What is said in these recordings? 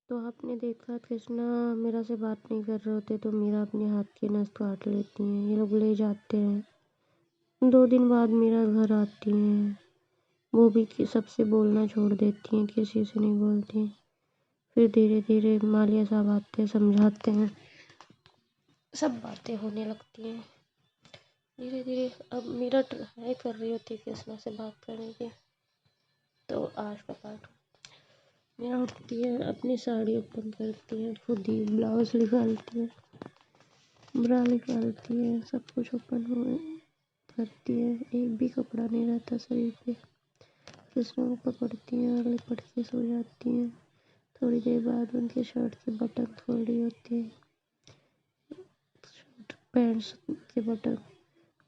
تو آپ نے دیکھا کرشنا میرا سے بات نہیں کر رہے ہوتے تو میرا اپنے ہاتھ کی نس کاٹ لیتی ہیں، یہ لوگ لے جاتے ہیں۔ 2 دن بعد میرا گھر آتی ہیں، وہ بھی سب سے بولنا چھوڑ دیتی ہیں، کسی سے نہیں بولتی۔ پھر دھیرے دھیرے مالیہ صاحب آتے ہیں، سمجھاتے ہیں، سب باتیں ہونے لگتی ہیں۔ دھیرے دھیرے اب میرا ٹرائی کر رہی ہوتی ہے کرشنا سے بات کرنے کی۔ تو آج کا پارٹ میرا اٹھتی ہے، اپنی ساڑی اوپن کرتی ہے، خود ہی بلاؤز نکالتی ہے، برا نکالتی ہے، سب کچھ اوپن کرتی ہے، ایک بھی کپڑا نہیں رہتا شریر پہ۔ کرشنا کو پکڑتی ہیں اور لپٹ کے سو جاتی ہیں۔ تھوڑی دیر بعد ان کے شرٹ کے بٹن کھول رہی ہوتی ہے، پینٹ کے بٹن،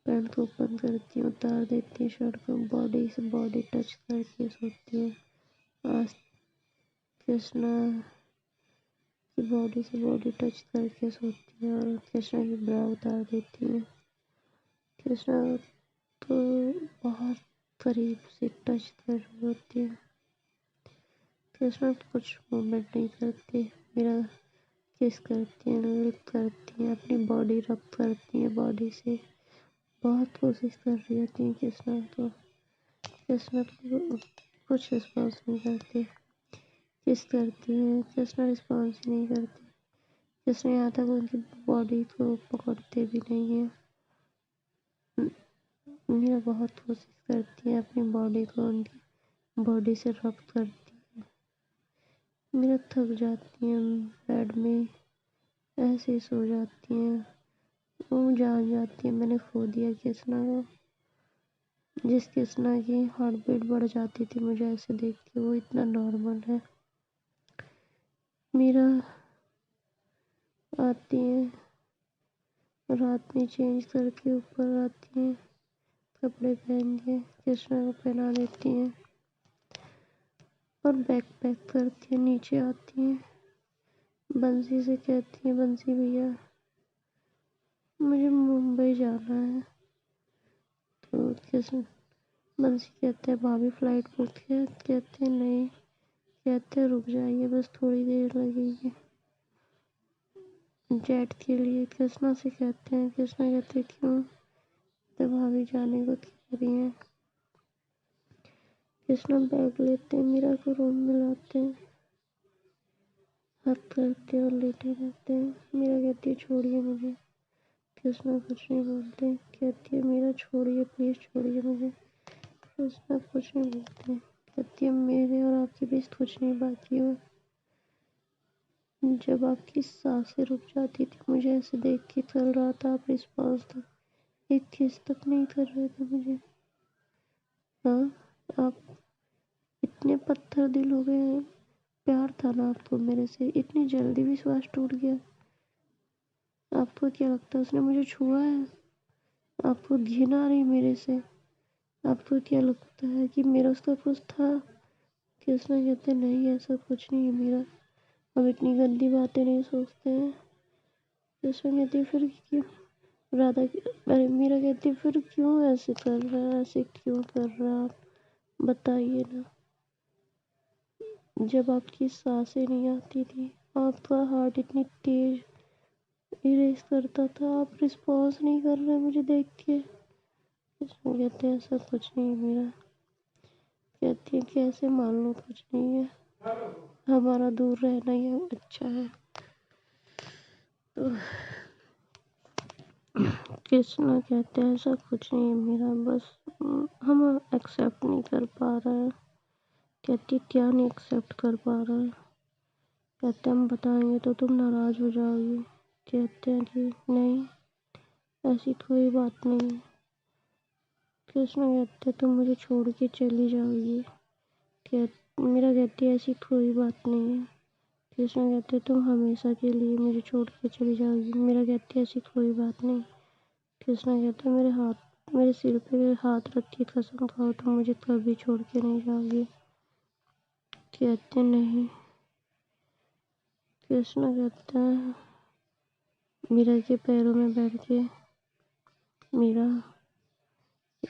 پینٹ کو اوپن کرتی ہیں، اتار دیتی ہیں شرٹ کو، باڈی سے باڈی ٹچ کر کے سوتی ہیں۔ آج کرشنا کی باڈی سے باڈی ٹچ کر کے سوتی ہیں اور کرشنا کی برا اتار دیتی ہیں۔ کرشنا تو بہت قریب سے ٹچ کر رہی ہوتی ہے۔ کرشنا کچھ موومنٹ نہیں کرتی، میرا کس کرتی ہیں، لپ کرتی ہیں، اپنی باڈی رب کرتی ہیں باڈی سے، بہت کوشش کر رہی ہوتی ہیں کرشنا تو کچھ رسپانس نہیں کرتی۔ کس کرتی ہیں، کرشنا رسپانس نہیں کرتی، کرشنا یہاں تک ان کی باڈی کو پکڑتے بھی نہیں ہیں۔ میرا بہت کوشش کرتی ہے اپنی باڈی کو ان کی باڈی سے رب کرتی ہے۔ میرا تھک جاتی ہیں بیڈ میں، ایسے ہی سو جاتی ہیں، وہ جان جاتی ہیں میں نے کھو دیا کرشنا کو۔ جس کرشنا کی ہارٹ بیٹ بڑھ جاتی تھی مجھے ایسے دیکھ کے، وہ اتنا نارمل ہے۔ میرا آتی ہیں رات میں چینج کر کے اوپر آتی ہیں، کپڑے پہن کے کرشنا کو پہنا دیتی ہیں اور بیگ پیک کرتی ہیں، نیچے آتی ہیں، بنسی سے کہتی ہیں بنسی بھیا مجھے ممبئی جانا ہے۔ تو بنسی کہتے ہیں بھابھی فلائٹ بک ہے، کہتے ہیں نہیں، کہتے ہیں رک جائیے بس تھوڑی دیر لگے گی جیٹ کے لیے۔ کرشنا سے کہتے ہیں، کرشنا کہتے ہیں کیوں، تو بھابھی جانے کو کہہ رہی ہیں۔ کرشنا بیگ لیتے ہیں، میرا کو روم میں لاتے ہیں، ہاتھ کرتے اور لیٹے رہتے ہیں۔ میرا کہتی ہے چھوڑیے مجھے، کرشنا کچھ نہیں بولتے، کہتی ہے میرا چھوڑیے پلیز چھوڑیے مجھے، کرشنا کچھ نہیں بولتے، کہتی ہے میرے اور آپ کے بیچ کچھ نہیں باقی ہوا۔ جب آپ کی سانسیں رک جاتی تھی مجھے ایسے دیکھ کے چل رہا تھا، آپ رسپانس تک ایک کس تک نہیں کر رہے تھے مجھے۔ ہاں آپ اتنے پتھر دل ہو گئے ہیں، پیار تھا نا آپ کو میرے سے، اتنی جلدی وشواس ٹوٹ گیا؟ آپ کو کیا لگتا ہے اس نے مجھے چھوا ہے؟ آپ کو گھن آ رہی میرے سے؟ آپ کو کیا لگتا ہے کہ میرا اس کا کچھ تھا؟ کرشنا کہتے نہیں ایسا کچھ نہیں ہے میرا، ہم اتنی گندی باتیں نہیں سوچتے ہیں۔ کرشنا کہتی پھر کیوں میرا کہتی پھر کیوں ایسے کر رہا ہے، ایسے کیوں کر رہا ہے آپ بتائیے نا۔ جب آپ کی سانسیں نہیں آتی تھی، آپ کا ہارٹ اتنی تیز ریس کرتا تھا، آپ رسپانس نہیں کر رہے مجھے دیکھ کے۔ کرشنا کہتے ہیں ایسا کچھ نہیں ہے میرا، کہتی ہے کیسے مان لو کچھ نہیں ہے، ہمارا دور رہنا ہی اچھا ہے۔ تو کرشنا کہتے ہیں ایسا کچھ نہیں ہے میرا، بس ہم ایکسیپٹ نہیں کر پا رہے ہیں۔ کہتی کیا نہیں ایکسیپٹ کر پا رہے ہیں؟ کہتے ہم بتائیں گے تو تم ناراض ہو جاؤ گی۔ کہتے ہیں کہ نہیں ایسی کوئی بات نہیں ہے۔ کرشنا کہتے تم مجھے چھوڑ کے چلی جاؤ گی؟ میرا کہتی ایسی کوئی بات نہیں ہے۔ کرشنا کہتے تم ہمیشہ کے لیے مجھے چھوڑ کے چلی جاؤ گی؟ میرا کہتی ایسی کوئی بات نہیں۔ کرشنا کہتے میرے سر پہ ہاتھ رکھ کے قسم کھاؤ تم مجھے کبھی چھوڑ کے نہیں جاؤ گی؟ کہتے نہیں۔ کرشنا کہتا ہے میرا کے پیروں میں بیٹھ کے، میرا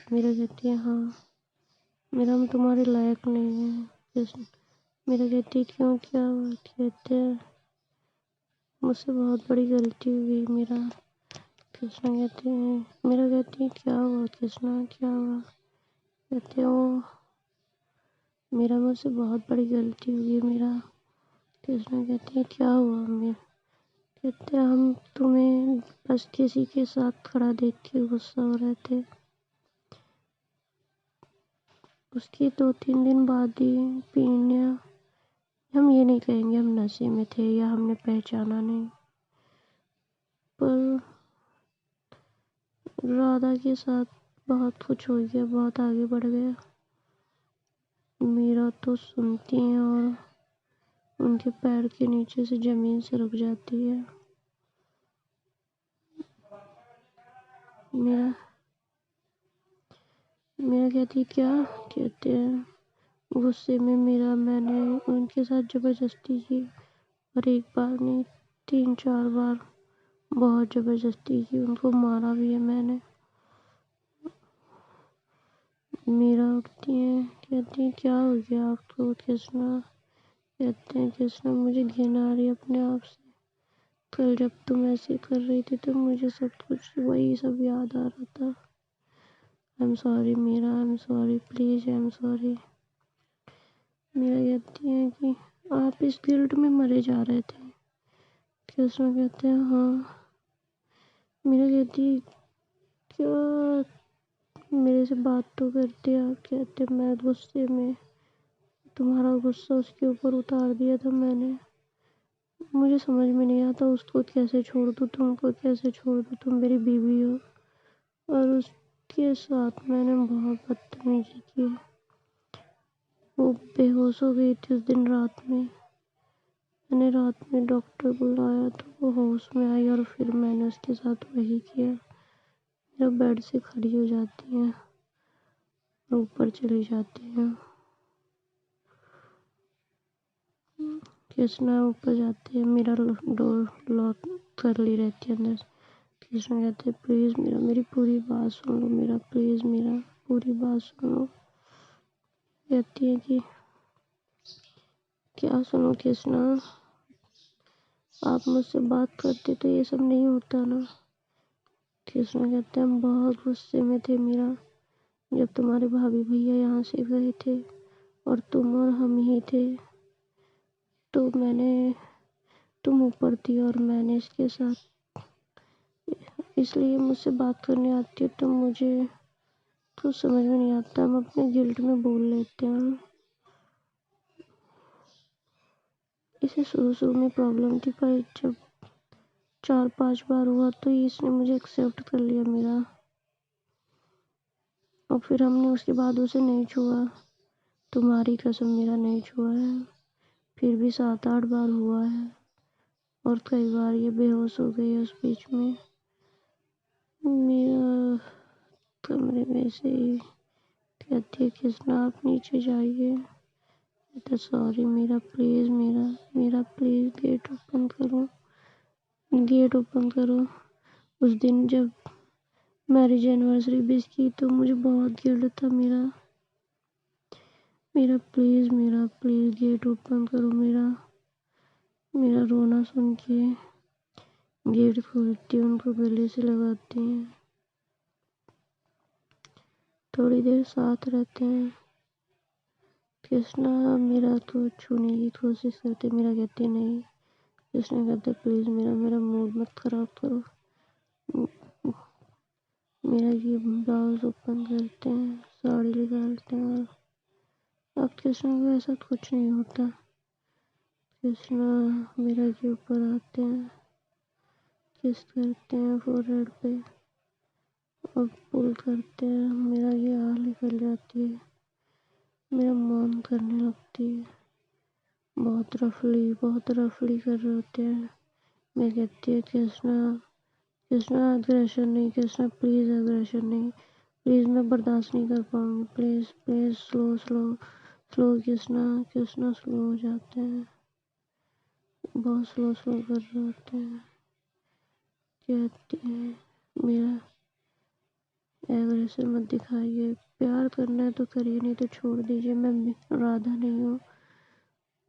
کہتی ہے ہاں میرا ہم تمہارے لائق نہیں ہے۔ میرا کہتی کیوں کیا ہوا؟ کہتے ہیں مجھ سے بہت بڑی غلطی ہوئی میرا۔ کرشنا کہتے ہیں میرا کہتی ہے کیا ہوا کرشنا کیا ہوا؟ کہتے ہیں وہ میرا مجھ سے بہت بڑی غلطی ہوئی میرا۔ کرشنا کہتے ہیں کیا ہوا میں؟ کہتے ہیں ہم تمہیں بس کسی کے ساتھ کھڑا دیکھ کے غصہ ہو رہے تھے، اس کے 2-3 دن بعد ہی پینے، ہم یہ نہیں کہیں گے ہم نشے میں تھے یا ہم نے پہچانا نہیں، پر رادھا کے ساتھ بہت کچھ ہو گیا، بہت آگے بڑھ گیا۔ میرا تو سنتی ہیں اور ان کے پیر کے نیچے سے زمین سے رک جاتی ہے۔ میرا کہتی کیا؟ کہتے ہیں غصے میں میں نے ان کے ساتھ زبردستی کی، اور ایک بار نہیں 3-4 بار بہت زبردستی کی، ان کو مارا بھی ہے میں نے۔ میرا اٹھتی ہیں کہتی ہیں کیا ہو گیا آپ کو کرشنا؟ کہتے ہیں کرشنا مجھے گھن آ رہی ہے اپنے آپ سے، کل جب تم ایسے کر رہی تھی تو مجھے سب کچھ وہی سب یاد آ رہا تھا۔ ایم سوری میرا، I'm sorry please, I'm sorry. میرا کہتی ہیں کہ آپ اس گلٹ میں مرے جا رہے تھے۔ کرشنا کہتے ہیں ہاں۔ میرا کہتی کیا میرے سے بات تو کرتے آپ؟ کہتے میں غصے میں تمہارا غصہ اس کے اوپر اتار دیا تھا میں نے، مجھے سمجھ میں نہیں آتا اس کو کیسے چھوڑ دوں، تم کو کیسے چھوڑ دوں، تم میری بیوی ہو۔ اور اس کے ساتھ میں نے بہت بدتمیزی کی، وہ بے ہوش ہو گئی تھی اس دن رات میں نے رات میں ڈاکٹر بلایا تو وہ ہوش میں آئی، اور پھر میں نے اس کے ساتھ وہی کیا۔ میرا بیڈ سے کھڑی ہو جاتی ہیں اور اوپر چلی جاتی ہیں۔ کرشنا اوپر جاتے ہیں، میرا ڈور لاک کر لی رہتی ہے اندر سے۔ کرشنا کہتے ہیں پلیز میرا میری پوری بات سن لو میرا، پلیز میرا پوری بات سن لو۔ کہتی ہے کہ کیا سنو کرشنا، آپ مجھ سے بات کرتے تو یہ سب نہیں ہوتا نا۔ کرشنا کہتے ہیں ہم بہت غصے میں تھے میرا، جب تمہارے بھابھی بھیا یہاں سے گئے تھے اور تم اور ہم ہی تھے، تو تم اوپر تھی اور میں نے اس کے ساتھ، اس لیے مجھ سے بات کرنے آتی ہے تو مجھے کچھ سمجھ میں نہیں آتا، ہم اپنے گلٹ میں بول لیتے ہیں۔ اسے شروع میں پرابلم تھی، پر جب 4-5 بار ہوا تو اس نے مجھے ایکسیپٹ کر لیا میرا، اور پھر ہم نے اس کے بعد اسے نہیں چھوا، تمہاری قسم میرا نہیں چھوا ہے، پھر بھی 7-8 بار ہوا ہے، اور کئی بار یہ بے ہوش ہو گئی ہے اس بیچ میں۔ میرا کمرے میں سے ہی کہتی ہے کرشنا آپ نیچے جائیے۔ کہتا سوری میرا پلیز، میرا پلیز گیٹ اوپن کرو، گیٹ اوپن کرو۔ اس دن جب میرج اینیورسری وش کی تو مجھے بہت گلٹ تھا میرا پلیز گیٹ اوپن کرو میرا رونا سن کے گیٹ کھولتی، ان کو گلے سے لگاتے ہیں، تھوڑی دیر ساتھ رہتے ہیں۔ کرشنا میرا تو چھونے کی کوشش کرتے، میرا کہتے نہیں۔ کرشنا کہتے پلیز میرا موڈ مت خراب کرو۔ میرا یہ بلاؤز اوپن کرتے ہیں، ساڑی نکالتے ہیں، اور اب کرشنا کو ایسا کچھ نہیں ہوتا۔ کرشنا میرا کے اوپر آتے ہیں، کس کرتے ہیں فورہیڈ پہ اور پل کرتے ہیں، میرا یہ آہ نکل جاتی ہے، میرا من کرنے لگتی ہے، بہت رفلی کر رہے ہوتے ہیں۔ میں کہتی ہے کرشنا اگریشن نہیں، کرشنا پلیز اگریشن نہیں، پلیز میں برداشت نہیں کر پاؤں گی، پلیز سلو کرشنا سلو ہو جاتے ہیں، بہت سلو کر رہے ہوتے ہیں۔ کہتی ہیں میرا ایگریشن مت دکھائیے، پیار کرنا ہے تو کریے، نہیں تو چھوڑ دیجیے، میں رادھا نہیں ہوں،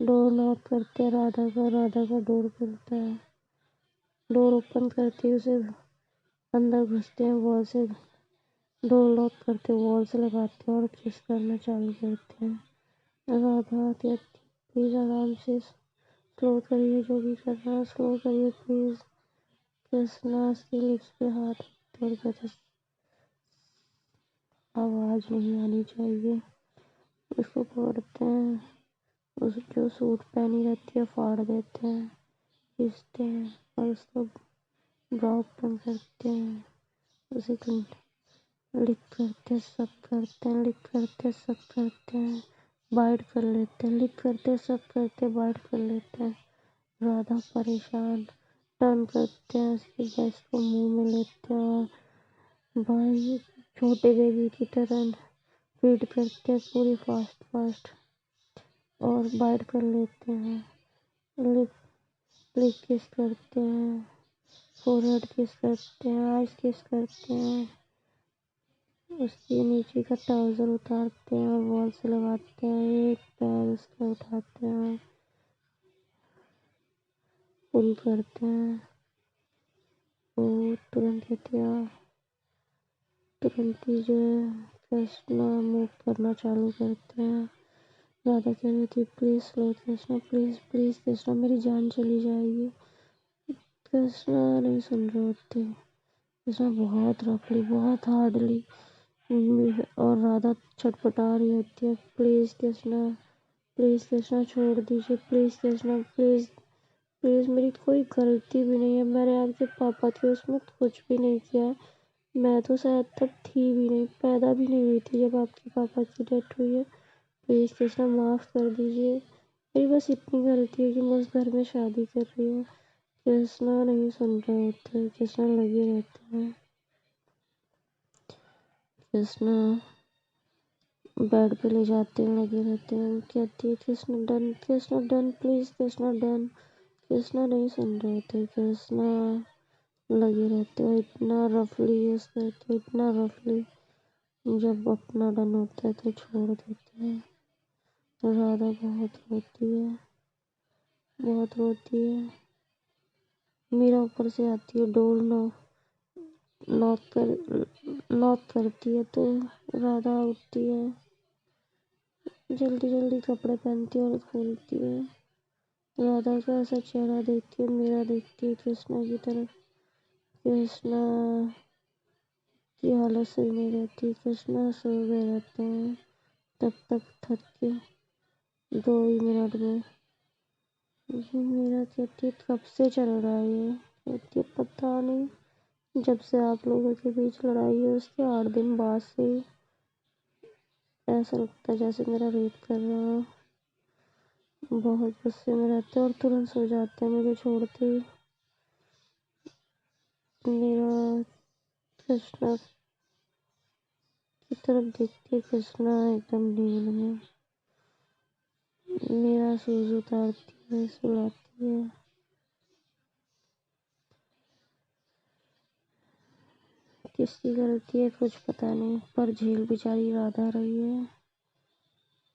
ڈور ناک کرتے ہیں رادھا کا ڈور کھلتا ہے، ڈور اوپن کرتے ہی اسے اندر گھستے ہیں، وال سے ڈور لاک کرتے، وال سے لگاتے ہیں اور کس کرنا چالو کرتے ہیں۔ رادھا کہتی پلیز آرام سے سلو کریے، جو بھی کرنا ہے سلو کریے پلیز۔ کرشنا اس کے لپس پہ ہاتھ رکھتے اور کہتے آواز نہیں آنی چاہیے۔ اس کو پکڑتے ہیں، اس جو سوٹ پہنی رہتی ہے پھاڑ دیتے ہیں، کھینچتے ہیں اور اس کو براؤ اوپن کرتے ہیں، اسے لک کرتے سب کرتے ہیں، لک کرتے سب کرتے ہیں، بائٹ کر لیتے ہیں، لک کرتے سب کرتے بائٹ کر لیتے ہیں۔ رادھا پریشان ٹرن کرتے ہیں، اس کے بیسٹ کو منہ میں لیتے ہیں اور بھائی چھوٹے بیبی کی طرح فیڈ کرتے ہیں پوری فاسٹ اور بائٹ کر لیتے ہیں، لپ کس کرتے ہیں، فور ہیڈ کس کرتے ہیں، آئز کس کرتے ہیں، اس کے نیچے کا ٹراؤزر اتارتے ہیں اور وال سے لگاتے ہیں، ایک پیر اس کا اٹھاتے ہیں، پل کرتے ہیں، وہ ترنت ہی جو ہے کرشنا موو کرنا چالو کرتے ہیں۔ رادھا کہہ رہی تھی please slow Krishna, please please Krishna میری جان چلی جائے گی۔ کرشنا نہیں سن رہے ہوتے، کرشنا بہت رفلی بہت ہارڈلی اور رادھا چھٹپٹا رہی ہوتی ہے پلیز کرشنا چھوڑ دیجیے، پلیز کرشنا پلیز پلیز میری کوئی غلطی بھی نہیں ہے، میں نے آپ کے پاپا کے اس میں کچھ بھی نہیں کیا ہے، میں تو شاید تب تھی بھی نہیں، پیدا بھی نہیں ہوئی تھی جب آپ کے پاپا کی ڈیتھ ہوئی ہے، پلیز کرشنا معاف کر دیجیے، میری بس اتنی غلطی ہے کہ میں اس گھر میں شادی کر رہی ہوں۔ کرشنا نہیں سن رہے ہوتے، کرشنا لگے رہتے ہیں، کرشنا بیڈ پہ لے جاتے ہیں، لگے رہتے ہیں، کہتی ہے Krishna done please Krishna done. Krishna نہیں سن رہے تھے، کرشنا لگے رہتے ہیں، اتنا رفلی یوز کرتے اتنا رفلی، جب اپنا ڈن ہوتا ہے تو چھوڑ دیتے ہیں۔ رادھا بہت روتی ہے، میرا اوپر سے آتی ہے ڈور لاک کرتی ہے تو رادھا اٹھتی ہے، جلدی کپڑے پہنتی ہے اور کھولتی ہے، رادھا کا ایسا چہرہ دیکھتی ہے، میرا دیکھتی ہے کرشنا کی طرف، کرشنا کی حالت صحیح نہیں رہتی، کرشنا سو گئے رہتے ہیں تب تک تھک کے 2 ہی منٹ میں۔ میرا کہتی ہے کب سے چل رہا ہے یہ، کہتی ہے پتہ نہیں، جب سے آپ لوگوں کے بیچ لڑائی ہے اس کے 8 دن بعد سے ہی ایسا لگتا ہے جیسے میرا ریپ کر رہا ہو، بہت غصے میں رہتے ہیں اور ترنت سو جاتے ہیں مجھے چھوڑتے ہی۔ میرا کرشنا کی طرف دیکھتی ہے، کرشنا ایک دم نیند میں، میرا شوز اتارتی ہے، سلاتی ہے، کس کی غلطی ہے کچھ پتہ نہیں، پر جھیل بیچاری رادھا رہی ہے۔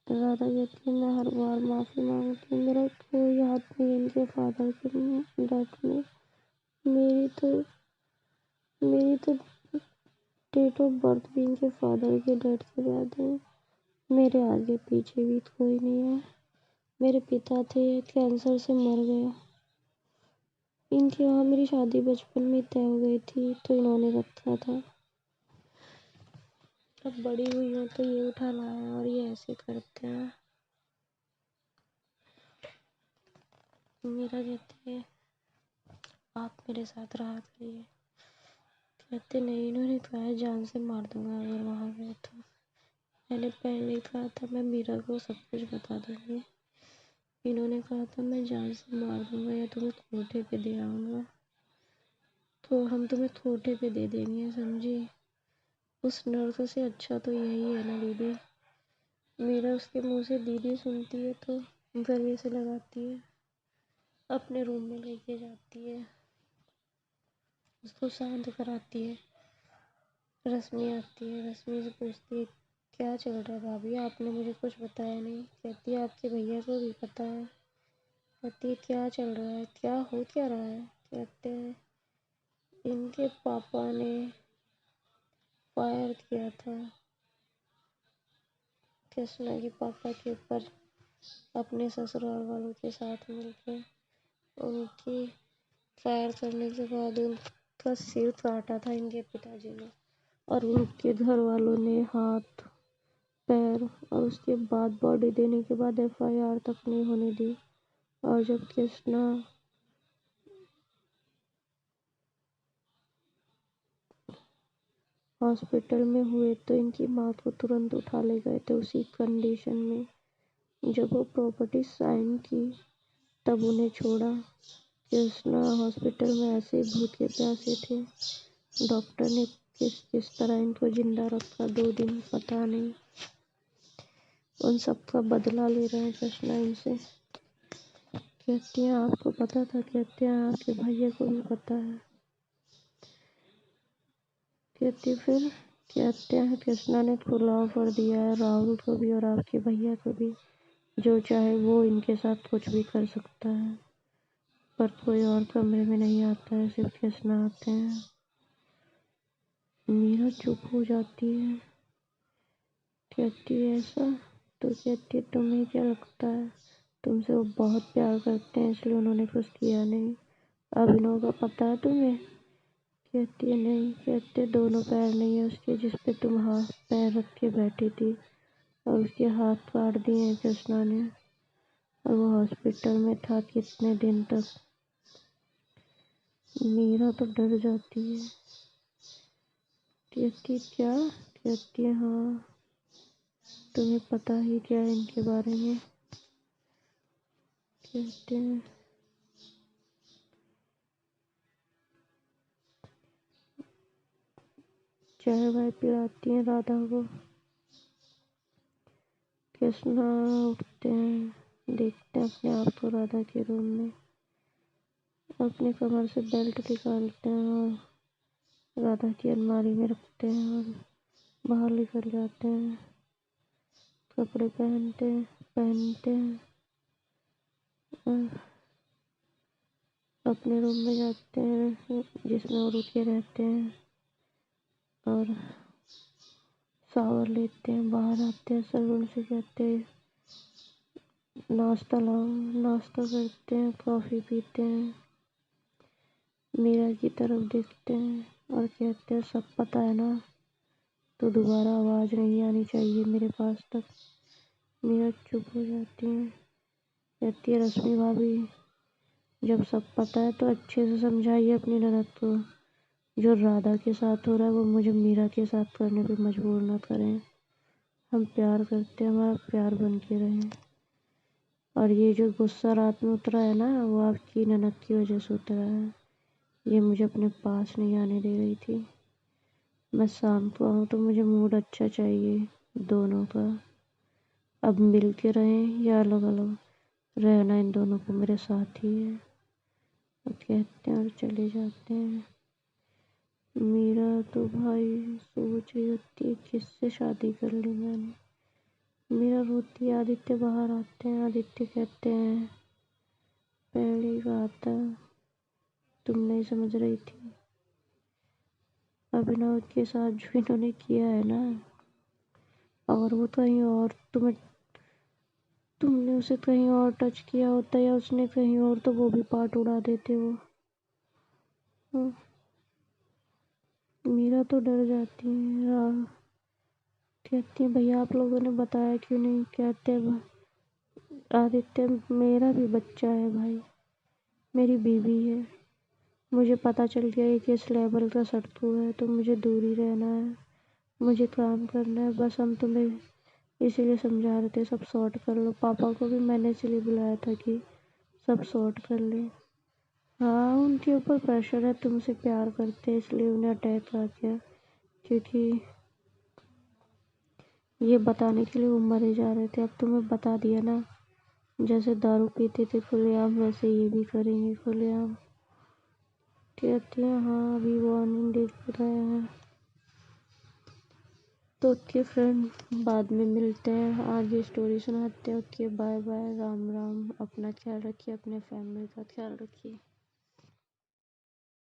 رادھا کہتی ہے میں ہر بار معافی مانگتی ہوں، میرا کوئی ہاتھ نہیں ان کے فادر کے ڈیتھ میں، میری تو ڈیٹ آف برتھ بھی ان کے فادر کے ڈیتھ کے بعد ہے، میرے آگے پیچھے بھی کوئی نہیں ہے، میرے پتا تھے کینسر سے مر گئے، ان کے وہاں میری شادی بچپن میں طے ہو گئی تھی تو انہوں نے رکھا تھا، اب بڑی ہوئی ہوں تو یہ اٹھا لایا اور یہ ایسے کرتے ہیں۔ میرا کہتی ہے آپ میرے ساتھ رہا کریے، کہتے نہیں، انہوں نے کہا ہے جان سے مار دوں گا اگر وہاں گئے تو، میں نے پہلے ہی کہا تھا میں میرا کو سب کچھ بتا دوں گی، انہوں نے کہا تھا میں جان سے مار دوں گا یا تمہیں کھوٹے پہ دے آؤں گا، تو ہم تمہیں کھوٹے پہ دے دیں گے، سمجھی، اس نرس سے اچھا تو یہی ہے نا دیدی، میرا اس کے منہ سے دیدی سنتی ہے تو گلے سے لگاتی ہے، اپنے روم میں لے کے جاتی ہے، اس کو شانت کراتی ہے، رشمی آتی ہے، رشمی سے پوچھتی ہے کیا چل رہا ہے بھابھی؟ آپ نے مجھے کچھ بتایا نہیں۔ کہتی ہے آپ کے بھیا کو بھی پتہ ہے۔ کہتی ہے کیا چل رہا ہے، کیا ہو کیا رہا ہے؟ کہتے ہیں ان کے پاپا نے فائر کیا تھا کرشنا کے پاپا کے اوپر اپنے سسرال والوں کے ساتھ مل کے۔ ان کی فائر کرنے کے بعد ان کا سر کاٹا تھا ان کے پتا جی نے، اور ان کے گھر والوں نے ہاتھ پیر، اور اس کے بعد باڈی دینے کے بعد FIR تک نہیں ہونے دی۔ اور جب کرشنا ہاسپٹل میں ہوئے تو ان کی ماں کو ترنت اٹھا لے گئے تھے اسی کنڈیشن میں۔ جب وہ پراپرٹی سائن کی تب انہیں چھوڑا۔ کرشنا ہاسپٹل میں ایسے بھوکے پیاسے تھے، ڈاکٹر نے کس طرح ان کو زندہ رکھا 2 دن پتہ نہیں۔ ان سب کا بدلہ لے رہے ہیں کرشنا ان سے۔ کہتی ہیں آپ کو پتہ تھا؟ کہتے ہیں آپ کے بھیا کو بھی پتہ ہے۔ کہتی پھر؟ کہتے ہیں کرشنا نے کھلا آفر دیا ہے راہل کو بھی اور آپ کے بھیا کو بھی، جو چاہے وہ ان کے ساتھ کچھ بھی کر سکتا ہے، پر کوئی اور کمرے میں نہیں آتا ہے، صرف کرشنا آتے ہیں۔ میرا چپ ہو جاتی ہے۔ کہتی ہے ایسا؟ تو کہتی ہے تمہیں کیا لگتا ہے تم سے وہ بہت پیار کرتے ہیں اس لیے انہوں نے کچھ کیا نہیں؟ ابھینو کا پتہ ہے تمہیں؟ کہتی ہے نہیں۔ کہتے دونوں پیر نہیں ہیں اس کے جس پہ تم ہاتھ پیر رکھ کے بیٹھی تھی، اور اس کے ہاتھ کاٹ دیے ہیں کرشنا نے، اور وہ ہاسپٹل میں تھا کتنے دن تک۔ میرا تو ڈر جاتی ہے۔ کہتی کیا؟ کہتی ہے ہاں، تمہیں پتہ ہی کیا ہے ان کے بارے میں؟ کہتے ہیں چائے وائے پلاتی ہیں رادھا کو۔ کرشنا اٹھتے ہیں، دیکھتے ہیں اپنے آپ کو رادھا کے روم میں، اپنی کمر سے بیلٹ نکالتے ہیں اور رادھا کی الماری میں رکھتے ہیں اور باہر نکل جاتے ہیں، کپڑے پہنتے ہیں اور اپنے روم میں جاتے ہیں جس میں وہ رکے رہتے ہیں، اور شاور لیتے ہیں، باہر آتے ہیں، سلون سے کہتے ہیں ناشتہ لاؤ، ناشتہ کرتے ہیں، کافی پیتے ہیں، میرا کی طرف دیکھتے ہیں اور کہتے ہیں سب پتہ ہے نا، تو دوبارہ آواز نہیں آنی چاہیے میرے پاس تک۔ میرا چپ ہو جاتی ہے۔ کہتی ہے رشمی بھابھی جب سب پتہ ہے تو اچھے سے سمجھائیے اپنی نند کو، جو رادھا کے ساتھ ہو رہا ہے وہ مجھے میرا کے ساتھ کرنے پہ مجبور نہ کریں، ہم پیار کرتے ہیں، ہمارا پیار بن کے رہیں، اور یہ جو غصہ رات میں اترا ہے نا وہ آپ کی نند کی وجہ سے اترا ہے، یہ مجھے اپنے پاس نہیں آنے دے رہی تھی، میں شام کو آؤں تو مجھے موڈ اچھا چاہیے دونوں کا، اب مل کے رہیں یا الگ الگ رہنا ان دونوں کو میرے ساتھ ہی ہے۔ اور کہتے ہیں اور چلے جاتے ہیں۔ میرا تو بھائی سوچ رہی ہوتی ہے کس سے شادی کر لی میں نے۔ میرا روتی آدتیہ باہر آتے ہیں، آدتیہ کہتے ہیں پہلے کہا تھا تم نہیں سمجھ رہی تھی، ابھینو کے ساتھ جو انہوں نے کیا ہے نا، اگر وہ کہیں اور تم نے اسے کہیں اور ٹچ کیا ہوتا یا اس نے کہیں اور تو وہ بھی پارٹ اڑا دیتے وہ۔ میرا تو ڈر جاتی ہے۔ کہتی ہیں بھیا آپ لوگوں نے بتایا کیوں نہیں؟ کہتے ہیں آدتیہ میرا بھی بچہ ہے بھائی، میری بیوی ہے، مجھے پتہ چل گیا ہے کہ اس لیول کا سڑکو ہے تو مجھے دور ہی رہنا ہے، مجھے کام کرنا ہے، بس ہم تمہیں اسی لیے سمجھا رہے تھے سب سارٹ کر لو، پاپا کو بھی میں نے اسی لیے بلایا تھا کہ سب سارٹ کر لیں۔ ہاں ان کے اوپر پریشر ہے، تم سے پیار کرتے اس لیے انہیں اٹیک آ گیا، کیونکہ یہ بتانے کے لیے وہ مرے جا رہے تھے، اب تمہیں بتا دیا نا، جیسے دارو پیتے تھے کھلے عام ویسے یہ بھی کریں گے کھلے عام۔ کہتی ہیں ہاں ابھی وارننگ دے رہے ہیں۔ تو اوکے فرینڈ، بعد میں ملتے ہیں، آگے اسٹوری سناتے ہیں۔ Okay bye bye, Ram Ram, اپنا خیال رکھیے، اپنے فیملی کا خیال رکھیے۔